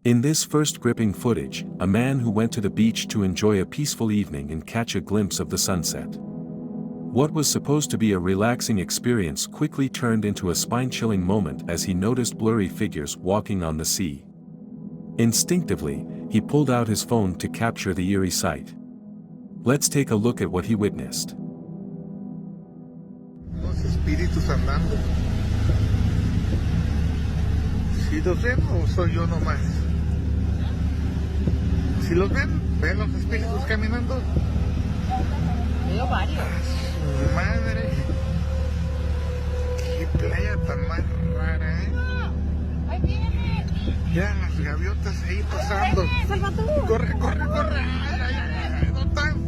In this first gripping footage, a man who went to the beach to enjoy a peaceful evening and catch a glimpse of the sunset. What was supposed to be a relaxing experience quickly turned into a spine-chilling moment as he noticed blurry figures walking on the sea. Instinctively, he pulled out his phone to capture the eerie sight. Let's take a look at what he witnessed. Los espíritus andando. ¿Sí los ven o soy yo nomás? ¿Sí los ven? ¿Ven los espíritus caminando? Veo varios. Madre. Qué playa tan más rara, ¿eh? ¡Ahí viene! Ya las gaviotas ahí pasando. ¡Salvador! ¡Corre, corre, corre! ¡Ay, ay, ay! Ay, ¿dónde están?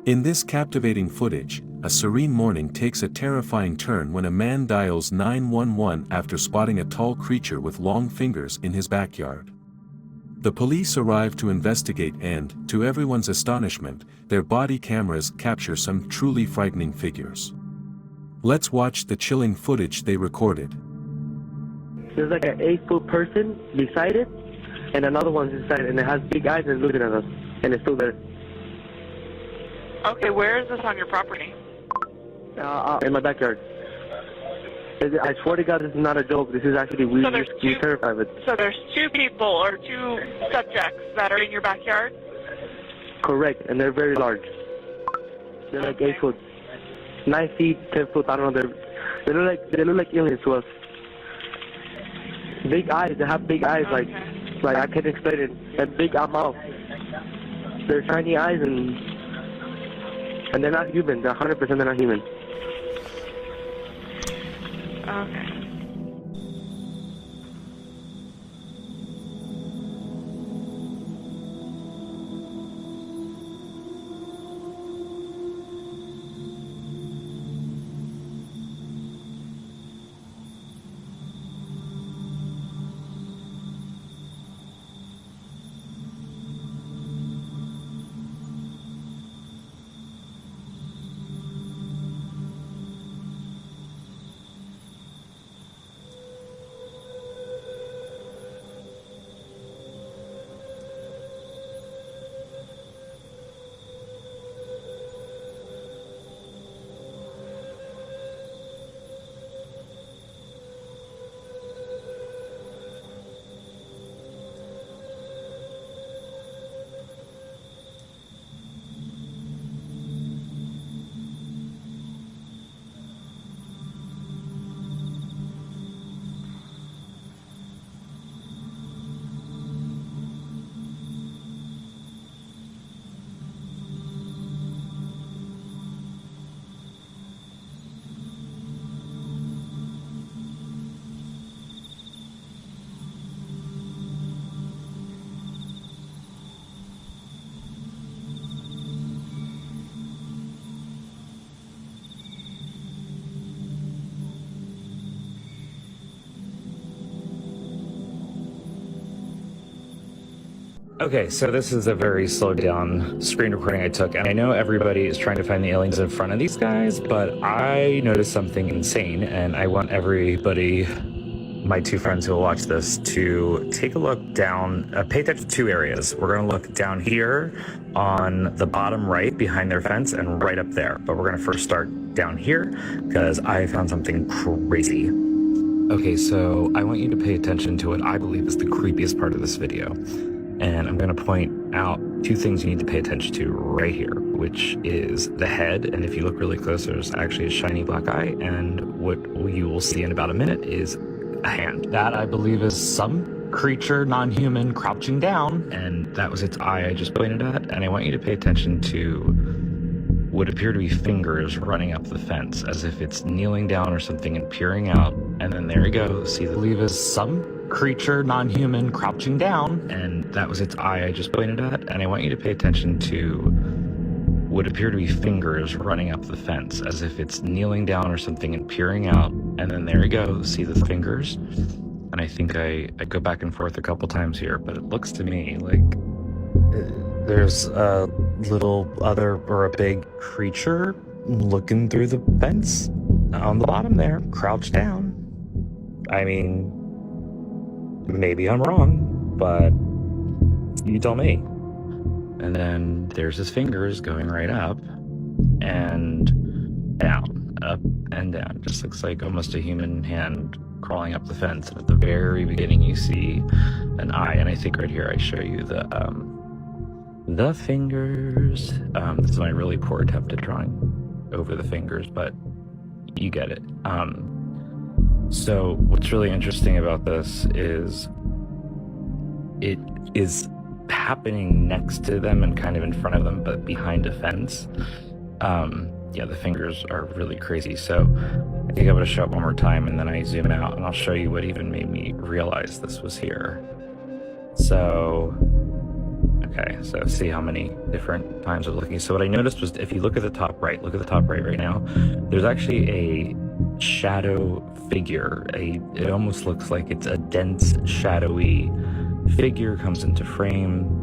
In this captivating footage, a serene morning takes a terrifying turn when a man dials 911 after spotting a tall creature with long fingers in his backyard. The police arrive to investigate and, to everyone's astonishment, their body cameras capture some truly frightening figures. Let's watch the chilling footage they recorded. There's like an 8-foot person beside it, and another one's inside, and it has big eyes and it's looking at us, and it's still there. Okay, where is this on your property? In my backyard. I swear to God, this is not a joke. This is actually we're terrified of it. So there's two people or two subjects that are in your backyard? Correct, and they're very large. They're like 8 foot, 9 feet, 10 foot. I don't know. They look like aliens to us. Big eyes. They have big eyes, like I can't explain it. And big mouth. They're shiny eyes and they're not human. They're 100% they're not human. Okay. Okay, so this is a very slowed down screen recording I took, and I know everybody is trying to find the aliens in front of these guys, but I noticed something insane, and I want everybody, my two friends who will watch this, to take a look down, pay attention to two areas. We're gonna look down here on the bottom right behind their fence and right up there, but we're gonna first start down here because I found something crazy. Okay, so I want you to pay attention to what I believe is the creepiest part of this video. And I'm going to point out two things you need to pay attention to right here, which is the head. And if you look really close, there's actually a shiny black eye. And what you will see in about a minute is a hand. That, I believe, is some creature, non-human, crouching down, and that was its eye I just pointed at. And I want you to pay attention to what appear to be fingers running up the fence, as if it's kneeling down or something and peering out. And then there we go. See, the believe is some creature, non-human, crouching down, and that was its eye I just pointed at. And I want you to pay attention to what appear to be fingers running up the fence, as if it's kneeling down or something and peering out. And then there we go. See the fingers? And I think I go back and forth a couple times here, but it looks to me like there's a little other or a big creature looking through the fence on the bottom there, crouched down. I mean, maybe I'm wrong, but you tell me. And then there's his fingers going right up and down, up and down. Just looks like almost a human hand crawling up the fence. And at the very beginning, you see an eye. And I think right here I show you the fingers. This is my really poor attempt at drawing over the fingers, but you get it. So what's really interesting about this is it is happening next to them and kind of in front of them, but behind a fence. Yeah, the fingers are really crazy. So I think I'm going to show up one more time, and then I zoom out, and I'll show you what even made me realize this was here. So, okay, so see how many different times I'm looking. So what I noticed was, if you look at the top right, look at the top right now, there's actually a shadow figure. It almost looks like it's a dense, shadowy figure comes into frame.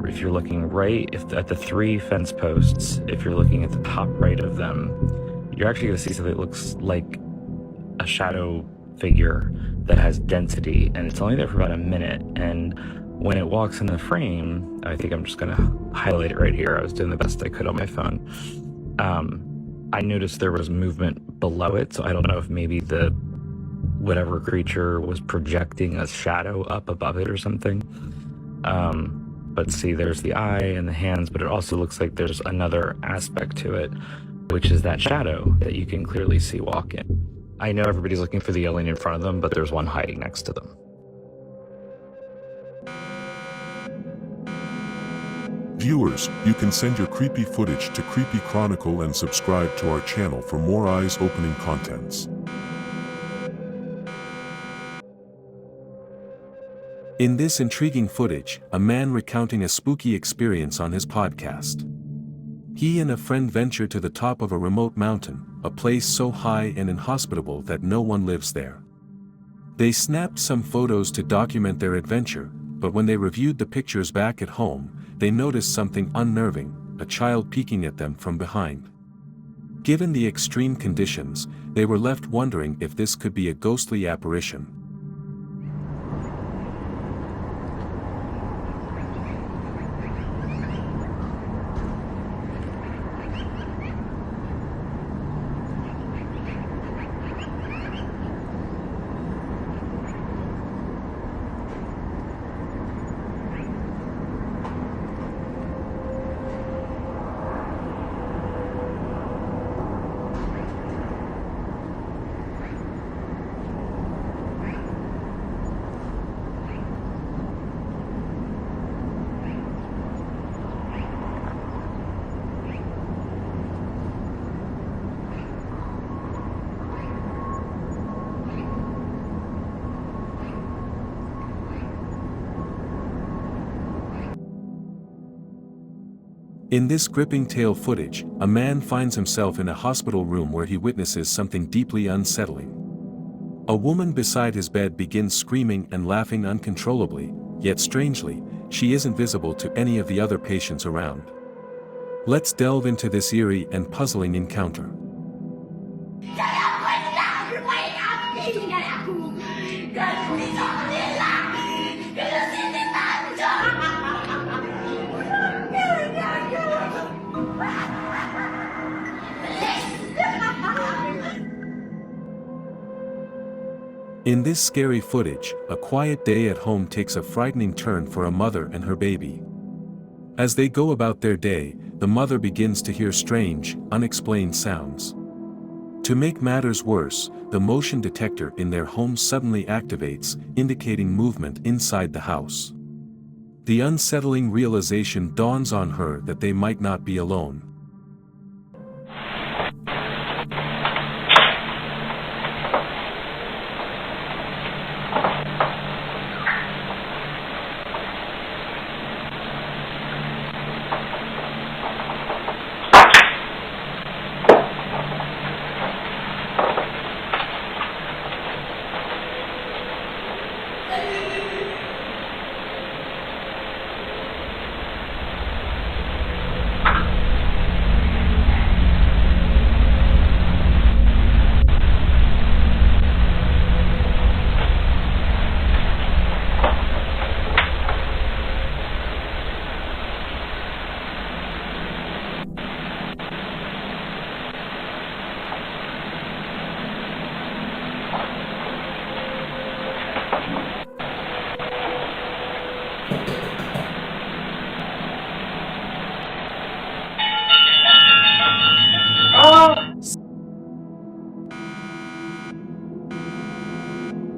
If you're looking right, at the 3 fence posts, if you're looking at the top right of them, you're actually going to see something that looks like a shadow figure that has density, and it's only there for about a minute. And when it walks in the frame, I think I'm just going to highlight it right here. I was doing the best I could on my phone. I noticed there was movement below it, so I don't know if maybe whatever creature was projecting a shadow up above it or something. But see, there's the eye and the hands, but it also looks like there's another aspect to it, which is that shadow that you can clearly see walking. I know everybody's looking for the alien in front of them, but there's one hiding next to them. Viewers, you can send your creepy footage to Creepy Chronicle and subscribe to our channel for more eyes-opening contents. In this intriguing footage, a man recounting a spooky experience on his podcast. He and a friend venture to the top of a remote mountain, a place so high and inhospitable that no one lives there. They snapped some photos to document their adventure, but when they reviewed the pictures back at home, they noticed something unnerving, a child peeking at them from behind. Given the extreme conditions, they were left wondering if this could be a ghostly apparition. In this gripping tale footage, a man finds himself in a hospital room where he witnesses something deeply unsettling. A woman beside his bed begins screaming and laughing uncontrollably, yet strangely, she isn't visible to any of the other patients around. Let's delve into this eerie and puzzling encounter. In this scary footage, a quiet day at home takes a frightening turn for a mother and her baby. As they go about their day, the mother begins to hear strange, unexplained sounds. To make matters worse, the motion detector in their home suddenly activates, indicating movement inside the house. The unsettling realization dawns on her that they might not be alone.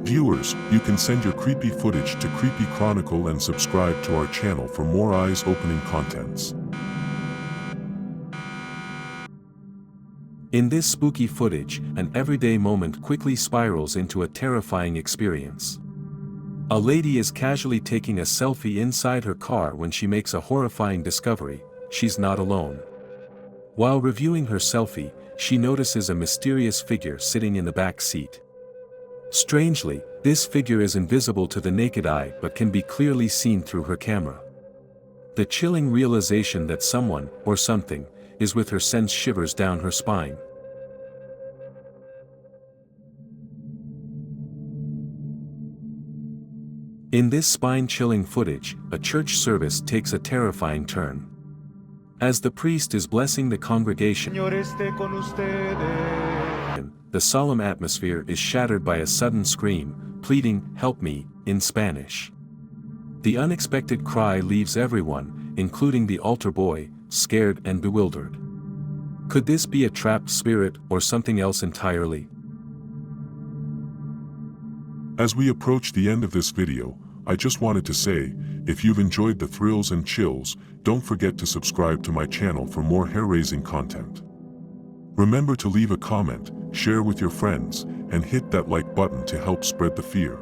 Viewers, you can send your creepy footage to Creepy Chronicle and subscribe to our channel for more eyes-opening contents. In this spooky footage, an everyday moment quickly spirals into a terrifying experience. A lady is casually taking a selfie inside her car when she makes a horrifying discovery: she's not alone. While reviewing her selfie, she notices a mysterious figure sitting in the back seat. Strangely, this figure is invisible to the naked eye but can be clearly seen through her camera. The chilling realization that someone, or something, is with her sends shivers down her spine. In this spine-chilling footage, a church service takes a terrifying turn. As the priest is blessing the congregation, the solemn atmosphere is shattered by a sudden scream, pleading, "Help me," in Spanish. The unexpected cry leaves everyone, including the altar boy, scared and bewildered. Could this be a trapped spirit or something else entirely? As we approach the end of this video, I just wanted to say, if you've enjoyed the thrills and chills, don't forget to subscribe to my channel for more hair-raising content. Remember to leave a comment, share with your friends, and hit that like button to help spread the fear.